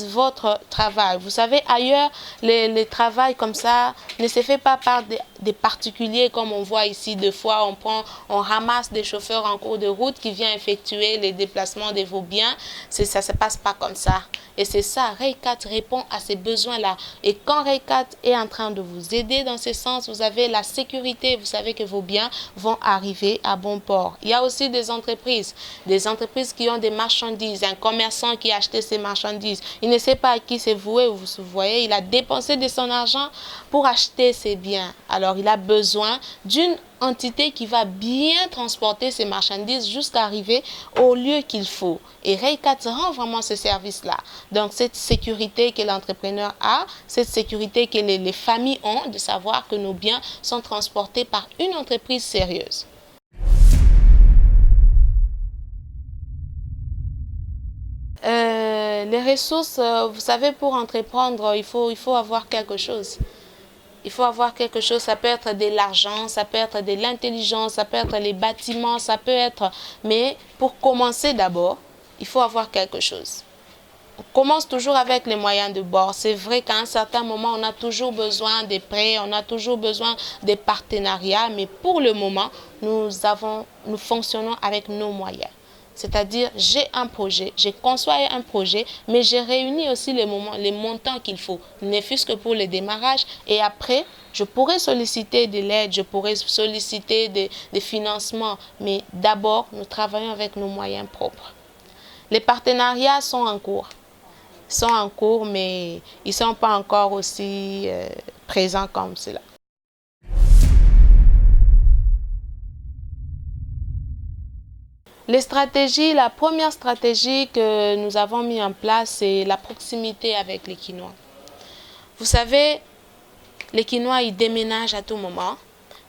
votre travail. Vous savez, ailleurs, les travails comme ça ne se fait pas par des particuliers comme on voit ici. Deux fois, on ramasse des chauffeurs en cours de route qui viennent effectuer les déplacements de vos biens. Ça ne se passe pas comme ça. Et c'est ça, Raycat répond à ces besoins-là. Et quand Raycat est en train de vous aider dans ce sens, vous avez la sécurité, vous savez que vos biens vont arriver à bon port. Il y a aussi des entreprises qui ont des marchandises, un commerçant qui a acheté ces marchandises. Il ne sait pas à qui c'est voué, vous voyez, il a dépensé de son argent pour acheter ses biens. Alors, il a besoin d'une entité qui va bien transporter ces marchandises jusqu'à arriver au lieu qu'il faut. Et Raycat rend vraiment ce service-là. Donc, cette sécurité que l'entrepreneur a, cette sécurité que les familles ont de savoir que nos biens sont transportés par une entreprise sérieuse. Les ressources, vous savez, pour entreprendre, il faut avoir quelque chose. Il faut avoir quelque chose, ça peut être de l'argent, ça peut être de l'intelligence, ça peut être les bâtiments, ça peut être... Mais pour commencer d'abord, il faut avoir quelque chose. On commence toujours avec les moyens de bord. C'est vrai qu'à un certain moment, on a toujours besoin des prêts, on a toujours besoin des partenariats, mais pour le moment, nous fonctionnons avec nos moyens. C'est-à-dire, j'ai un projet, j'ai conçu un projet, mais j'ai réuni aussi les montants qu'il faut, ne fût-ce que pour le démarrage. Et après, je pourrais solliciter de l'aide, je pourrais solliciter des financements. Mais d'abord, nous travaillons avec nos moyens propres. Les partenariats sont en cours. Mais ils ne sont pas encore aussi présents comme cela. Les stratégies, la première stratégie que nous avons mis en place, c'est la proximité avec les Quinois. Vous savez, les Quinois, ils déménagent à tout moment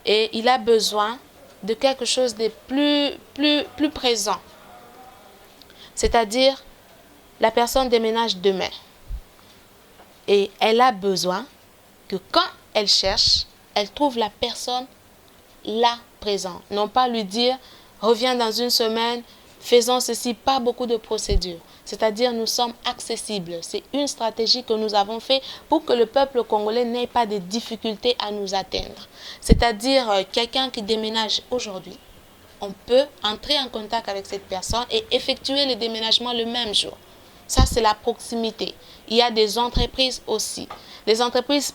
et il a besoin de quelque chose de plus présent. C'est-à-dire, la personne déménage demain et elle a besoin que quand elle cherche, elle trouve la personne là présente. Non pas lui dire, reviens dans une semaine, faisons ceci, pas beaucoup de procédures. C'est-à-dire, nous sommes accessibles. C'est une stratégie que nous avons fait pour que le peuple congolais n'ait pas de difficultés à nous atteindre. C'est-à-dire, quelqu'un qui déménage aujourd'hui, on peut entrer en contact avec cette personne et effectuer le déménagement le même jour. Ça, c'est la proximité. Il y a des entreprises aussi.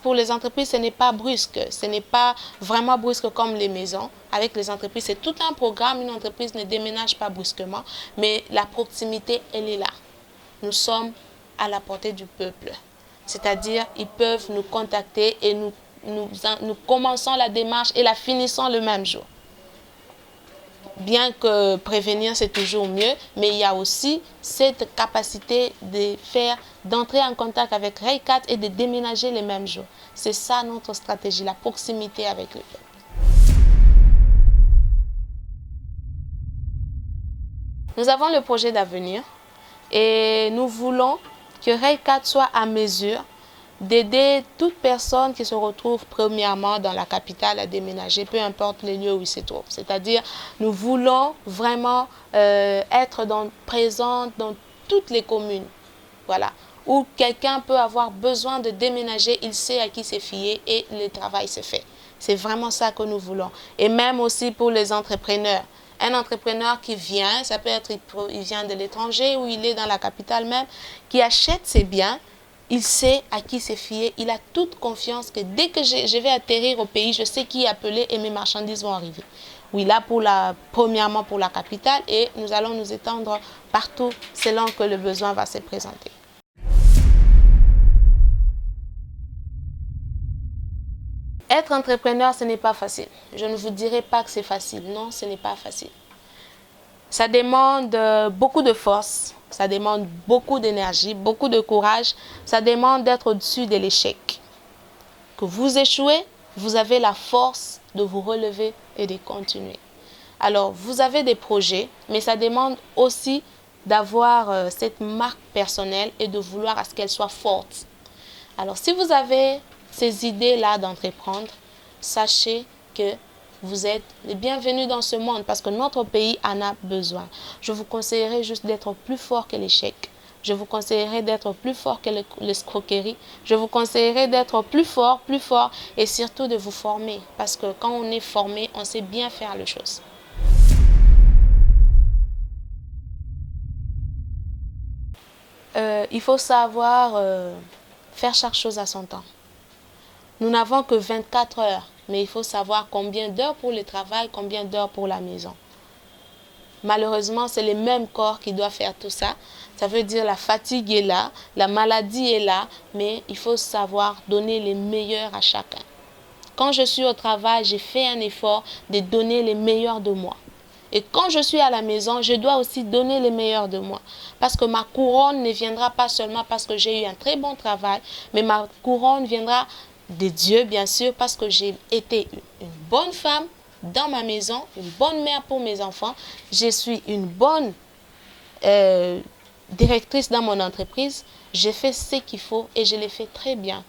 Pour les entreprises, ce n'est pas brusque. Ce n'est pas vraiment brusque comme les maisons. Avec les entreprises, c'est tout un programme. Une entreprise ne déménage pas brusquement. Mais la proximité, elle est là. Nous sommes à la portée du peuple. C'est-à-dire, ils peuvent nous contacter et nous commençons la démarche et la finissons le même jour. Bien que prévenir, c'est toujours mieux, mais il y a aussi cette capacité d'entrer en contact avec Raycat et de déménager les mêmes jours. C'est ça notre stratégie, la proximité avec le peuple. Nous avons le projet d'avenir et nous voulons que Raycat soit à mesure d'aider toute personne qui se retrouve premièrement dans la capitale à déménager, peu importe les lieux où il se trouve. C'est-à-dire, nous voulons vraiment être présents dans toutes les communes. Voilà. Où quelqu'un peut avoir besoin de déménager, il sait à qui se fier et le travail se fait. C'est vraiment ça que nous voulons. Et même aussi pour les entrepreneurs. Un entrepreneur qui vient, ça peut être il vient de l'étranger ou il est dans la capitale même, qui achète ses biens. Il sait à qui se fier, il a toute confiance que dès que je vais atterrir au pays, je sais qui appeler et mes marchandises vont arriver. Oui, là, premièrement pour la capitale et nous allons nous étendre partout selon que le besoin va se présenter. Être entrepreneur, ce n'est pas facile. Je ne vous dirai pas que c'est facile. Non, ce n'est pas facile. Ça demande beaucoup de force, ça demande beaucoup d'énergie, beaucoup de courage. Ça demande d'être au-dessus de l'échec. Que vous échouez, vous avez la force de vous relever et de continuer. Alors, vous avez des projets, mais ça demande aussi d'avoir cette marque personnelle et de vouloir à ce qu'elle soit forte. Alors, si vous avez ces idées-là d'entreprendre, sachez que vous êtes les bienvenus dans ce monde parce que notre pays en a besoin. Je vous conseillerais juste d'être plus fort que l'échec. Je vous conseillerais d'être plus fort que l'escroquerie. Je vous conseillerais d'être plus fort et surtout de vous former. Parce que quand on est formé, on sait bien faire les choses. Il faut savoir faire chaque chose à son temps. Nous n'avons que 24 heures, mais il faut savoir combien d'heures pour le travail, combien d'heures pour la maison. Malheureusement, c'est le même corps qui doit faire tout ça. Ça veut dire la fatigue est là, la maladie est là, mais il faut savoir donner les meilleurs à chacun. Quand je suis au travail, j'ai fait un effort de donner les meilleurs de moi. Et quand je suis à la maison, je dois aussi donner les meilleurs de moi. Parce que ma couronne ne viendra pas seulement parce que j'ai eu un très bon travail, mais ma couronne viendra de Dieu, bien sûr, parce que j'ai été une bonne femme dans ma maison, une bonne mère pour mes enfants. Je suis une bonne directrice dans mon entreprise. J'ai fait ce qu'il faut et je l'ai fait très bien.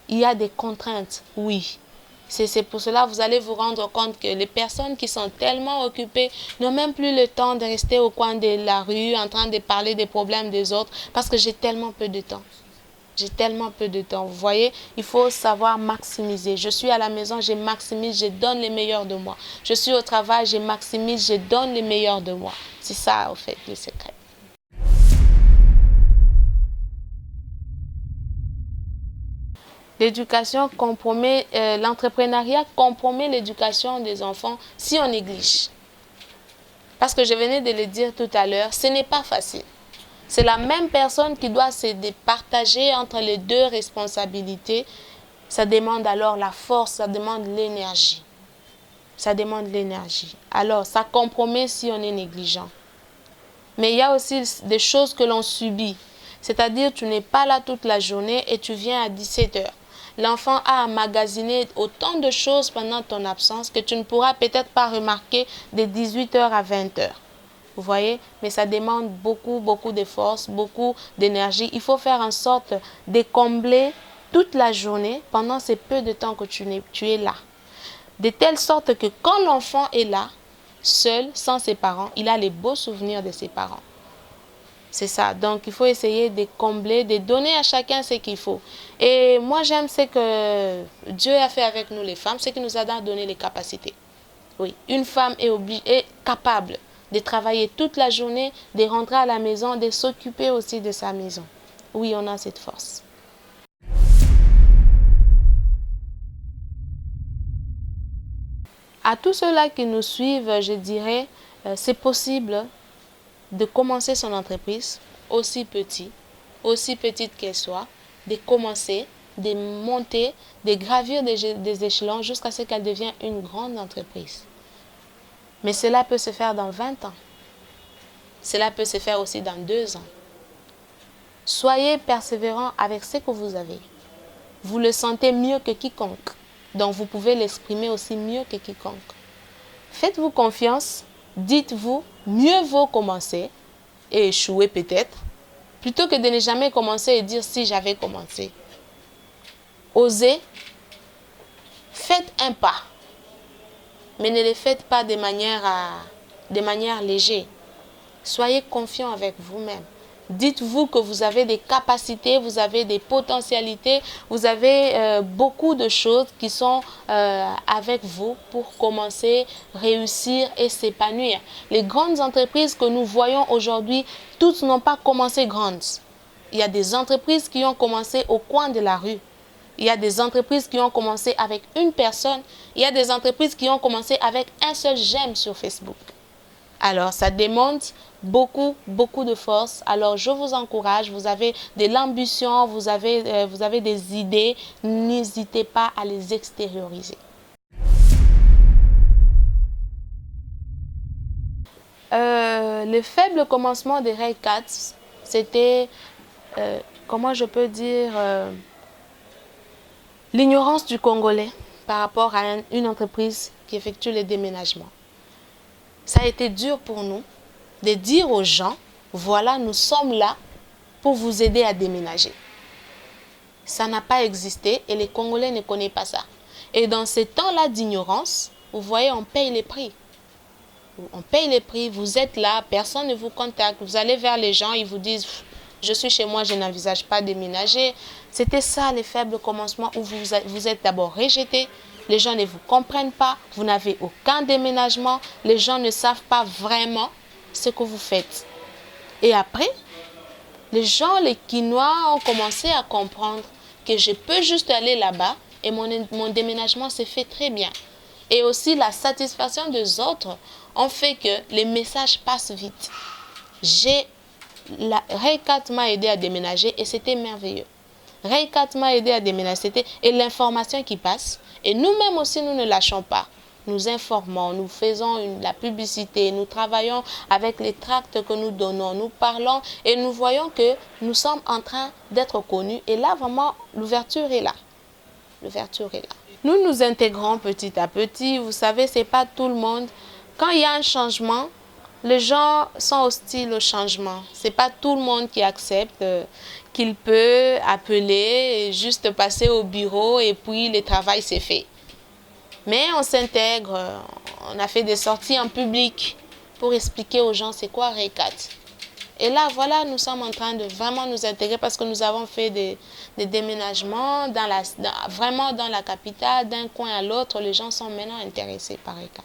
Il y a des contraintes, oui. C'est pour cela que vous allez vous rendre compte que les personnes qui sont tellement occupées n'ont même plus le temps de rester au coin de la rue en train de parler des problèmes des autres parce que j'ai tellement peu de temps. J'ai tellement peu de temps. Vous voyez, il faut savoir maximiser. Je suis à la maison, je maximise, je donne les meilleurs de moi. Je suis au travail, je maximise, je donne les meilleurs de moi. C'est ça, en fait, le secret. L'éducation compromet, l'entrepreneuriat compromet l'éducation des enfants si on néglige. Parce que je venais de le dire tout à l'heure, ce n'est pas facile. C'est la même personne qui doit se départager entre les deux responsabilités. Ça demande alors la force, ça demande l'énergie. Ça demande l'énergie. Alors, ça compromet si on est négligent. Mais il y a aussi des choses que l'on subit. C'est-à-dire, tu n'es pas là toute la journée et tu viens à 17 heures. L'enfant a emmagasiné autant de choses pendant ton absence que tu ne pourras peut-être pas remarquer de 18 heures à 20 heures. Vous voyez? Mais ça demande beaucoup de force, beaucoup d'énergie. Il faut faire en sorte de combler toute la journée pendant ces peu de temps que tu es là. De telle sorte que quand l'enfant est là, seul, sans ses parents, il a les beaux souvenirs de ses parents. C'est ça. Donc, il faut essayer de combler, de donner à chacun ce qu'il faut. Et moi, j'aime ce que Dieu a fait avec nous les femmes, c'est qu'il nous a donné les capacités. Oui, une femme est capable de travailler toute la journée, de rentrer à la maison, de s'occuper aussi de sa maison. Oui, on a cette force. À tous ceux-là qui nous suivent, je dirais, c'est possible de commencer son entreprise aussi petite qu'elle soit, de commencer, de monter, de gravir des échelons jusqu'à ce qu'elle devienne une grande entreprise. Mais cela peut se faire dans 20 ans. Cela peut se faire aussi dans 2 ans. Soyez persévérant avec ce que vous avez. Vous le sentez mieux que quiconque. Donc vous pouvez l'exprimer aussi mieux que quiconque. Faites-vous confiance. Dites-vous, mieux vaut commencer et échouer peut-être, plutôt que de ne jamais commencer et dire si j'avais commencé. Osez, faites un pas, mais ne le faites pas de manière légère. Soyez confiant avec vous-même. Dites-vous que vous avez des capacités, vous avez des potentialités, vous avez beaucoup de choses qui sont avec vous pour commencer, réussir et s'épanouir. Les grandes entreprises que nous voyons aujourd'hui, toutes n'ont pas commencé grandes. Il y a des entreprises qui ont commencé au coin de la rue. Il y a des entreprises qui ont commencé avec une personne. Il y a des entreprises qui ont commencé avec un seul j'aime sur Facebook. Alors, ça demande beaucoup de force. Alors, je vous encourage, vous avez de l'ambition, vous avez des idées, n'hésitez pas à les extérioriser. Le faible commencement des Ray Cats, c'était, comment je peux dire, l'ignorance du Congolais par rapport à une entreprise qui effectue les déménagements. Ça a été dur pour nous de dire aux gens, voilà, nous sommes là pour vous aider à déménager. Ça n'a pas existé et les Congolais ne connaissent pas ça. Et dans ces temps-là d'ignorance, vous voyez, on paye les prix. On paye les prix, vous êtes là, personne ne vous contacte. Vous allez vers les gens, ils vous disent, Je suis chez moi, je n'envisage pas de déménager. C'était ça les faibles commencements où vous êtes d'abord rejeté. Les gens ne vous comprennent pas. Vous n'avez aucun déménagement. Les gens ne savent pas vraiment ce que vous faites. Et après, les gens, les Quinois, ont commencé à comprendre que je peux juste aller là-bas et mon déménagement s'est fait très bien. Et aussi la satisfaction des autres ont fait que les messages passent vite. Raycat m'a aidé à déménager et c'était merveilleux. Raycat m'a aidé à déménager et l'information qui passe. Et nous-mêmes aussi, nous ne lâchons pas. Nous informons, nous faisons la publicité, nous travaillons avec les tracts que nous donnons, nous parlons et nous voyons que nous sommes en train d'être connus. Et là, vraiment, l'ouverture est là. L'ouverture est là. Nous nous intégrons petit à petit. Vous savez, ce n'est pas tout le monde. Quand il y a un changement, les gens sont hostiles au changement. Ce n'est pas tout le monde qui accepte qu'il peut appeler et juste passer au bureau et puis le travail s'est fait. Mais on s'intègre, on a fait des sorties en public pour expliquer aux gens c'est quoi Raycat. Et là, voilà, nous sommes en train de vraiment nous intégrer parce que nous avons fait des déménagements vraiment dans la capitale, d'un coin à l'autre. Les gens sont maintenant intéressés par Raycat.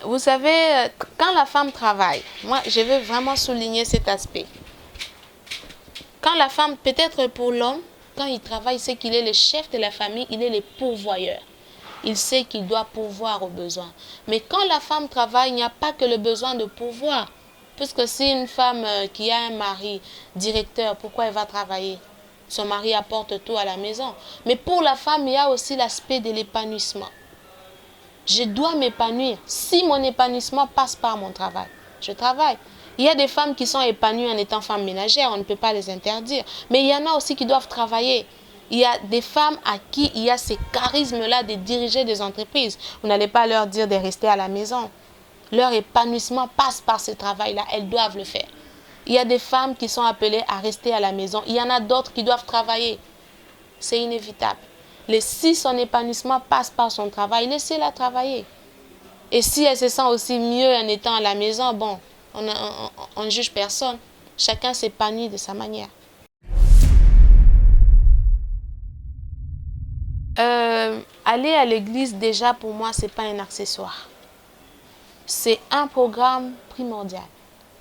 Vous savez, quand la femme travaille, moi, je veux vraiment souligner cet aspect. Quand la femme, peut-être pour l'homme, quand il travaille, il sait qu'il est le chef de la famille, il est le pourvoyeur. Il sait qu'il doit pourvoir aux besoins. Mais quand la femme travaille, il n'y a pas que le besoin de pourvoir. Puisque si une femme qui a un mari directeur, pourquoi elle va travailler? Son mari apporte tout à la maison. Mais pour la femme, il y a aussi l'aspect de l'épanouissement. Je dois m'épanouir. Si mon épanouissement passe par mon travail, je travaille. Il y a des femmes qui sont épanouies en étant femmes ménagères, on ne peut pas les interdire. Mais il y en a aussi qui doivent travailler. Il y a des femmes à qui il y a ces charismes-là de diriger des entreprises. Vous n'allez pas leur dire de rester à la maison. Leur épanouissement passe par ce travail-là, elles doivent le faire. Il y a des femmes qui sont appelées à rester à la maison. Il y en a d'autres qui doivent travailler. C'est inévitable. Si son épanouissement passe par son travail, laissez-la travailler. Et si elle se sent aussi mieux en étant à la maison, bon, on ne juge personne. Chacun s'épanouit de sa manière. Aller à l'église, déjà, pour moi, ce n'est pas un accessoire. C'est un programme primordial.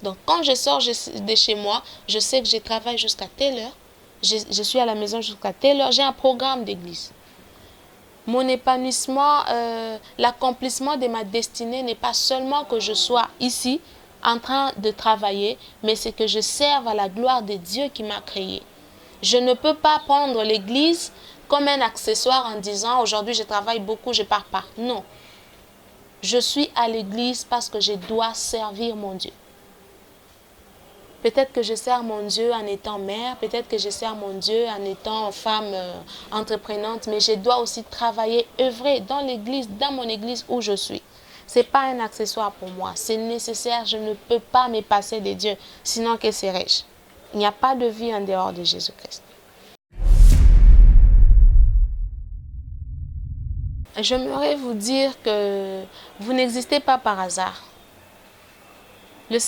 Donc, quand je sors de chez moi, je sais que je travaille jusqu'à telle heure. Je suis à la maison jusqu'à telle heure. J'ai un programme d'église. Mon épanouissement, l'accomplissement de ma destinée n'est pas seulement que je sois ici en train de travailler, mais c'est que je serve à la gloire de Dieu qui m'a créé. Je ne peux pas prendre l'église comme un accessoire en disant aujourd'hui je travaille beaucoup, je pars pas. Non. Je suis à l'église parce que je dois servir mon Dieu. Peut-être que je sers mon Dieu en étant mère, peut-être que je sers mon Dieu en étant femme entreprenante, mais je dois aussi travailler, œuvrer dans l'église, dans mon église où je suis. Ce n'est pas un accessoire pour moi, c'est nécessaire, je ne peux pas me passer de Dieu, sinon que serais-je? Il n'y a pas de vie en dehors de Jésus-Christ. J'aimerais vous dire que vous n'existez pas par hasard. Le